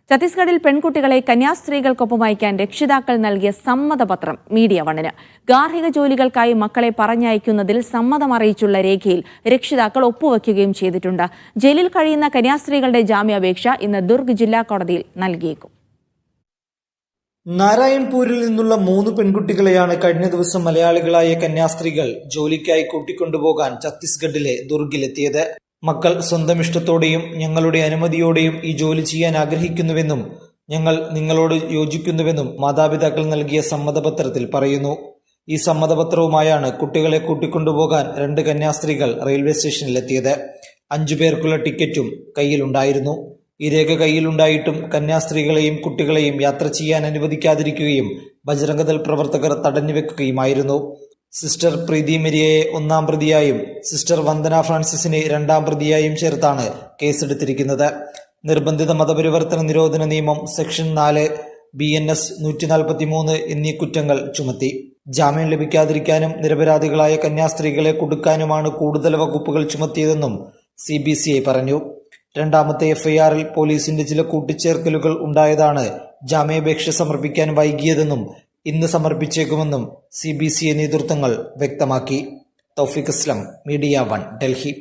ഛത്തീസ്ഗഡിൽ പെൺകുട്ടികളെ കന്യാസ്ത്രീകൾക്കൊപ്പം അയക്കാൻ രക്ഷിതാക്കൾ നൽകിയ സമ്മതപത്രം മീഡിയ വണ്ണിന്. ഗാർഹിക ജോലികൾക്കായി മക്കളെ പറഞ്ഞയക്കുന്നതിൽ സമ്മതം അറിയിച്ചുള്ള രേഖയിൽ രക്ഷിതാക്കൾ ഒപ്പുവയ്ക്കുകയും ചെയ്തിട്ടുണ്ട്. ജയിലിൽ കഴിയുന്ന കന്യാസ്ത്രീകളുടെ ജാമ്യാപേക്ഷ ഇന്ന് ദുർഗ് ജില്ലാ കോടതിയിൽ നൽകിയേക്കും. നാരായൺപൂരിൽ നിന്നുള്ള 3 പെൺകുട്ടികളെയാണ് കഴിഞ്ഞ ദിവസം മലയാളികളായ കന്യാസ്ത്രീകൾ ജോലിക്കായി കൂട്ടിക്കൊണ്ടുപോകാൻ ഛത്തീസ്ഗഡിലെ ദുർഗിലെത്തിയത്. മക്കൾ സ്വന്തം ഇഷ്ടത്തോടെയും ഞങ്ങളുടെ അനുമതിയോടെയും ഈ ജോലി ചെയ്യാൻ ആഗ്രഹിക്കുന്നുവെന്നും ഞങ്ങൾ നിങ്ങളോട് യോജിക്കുന്നുവെന്നും മാതാപിതാക്കൾ നൽകിയ സമ്മതപത്രത്തിൽ പറയുന്നു. ഈ സമ്മതപത്രവുമായാണ് കുട്ടികളെ കൂട്ടിക്കൊണ്ടുപോകാൻ 2 കന്യാസ്ത്രീകൾ റെയിൽവേ സ്റ്റേഷനിലെത്തിയത്. 5 പേർക്കുള്ള ടിക്കറ്റും കയ്യിലുണ്ടായിരുന്നു. ഈ രേഖ കയ്യിലുണ്ടായിട്ടും കന്യാസ്ത്രീകളെയും കുട്ടികളെയും യാത്ര ചെയ്യാൻ അനുവദിക്കാതിരിക്കുകയും ബജറംഗദൾ പ്രവർത്തകർ തടഞ്ഞുവെക്കുകയുമായിരുന്നു. സിസ്റ്റർ പ്രീതി മെരിയയെ 1-ാം പ്രതിയായും സിസ്റ്റർ വന്ദന ഫ്രാൻസിസിനെ 2-ാം പ്രതിയായും ചേർത്താണ് കേസെടുത്തിരിക്കുന്നത്. നിർബന്ധിത മതപരിവർത്തന നിരോധന നിയമം സെക്ഷൻ 4, BNS 143 എന്നീ കുറ്റങ്ങൾ ചുമത്തി. ജാമ്യം ലഭിക്കാതിരിക്കാനും നിരപരാധികളായ കന്യാസ്ത്രീകളെ കുടുക്കാനുമാണ് കൂടുതൽ വകുപ്പുകൾ ചുമത്തിയതെന്നും CBCI പറഞ്ഞു. 2ാമത്തെ FIR-ൽ പോലീസിന്റെ ചില കൂട്ടിച്ചേർക്കലുകൾ ഉണ്ടായതാണ് ജാമ്യാപേക്ഷ സമർപ്പിക്കാൻ വൈകിയതെന്നും ഇന്ന് സമർപ്പിച്ചേക്കുമെന്നും CBCI നേതൃത്വങ്ങൾ വ്യക്തമാക്കി. തൗഫീഖ് ഇസ്ലാം, മീഡിയ 1, ഡൽഹി.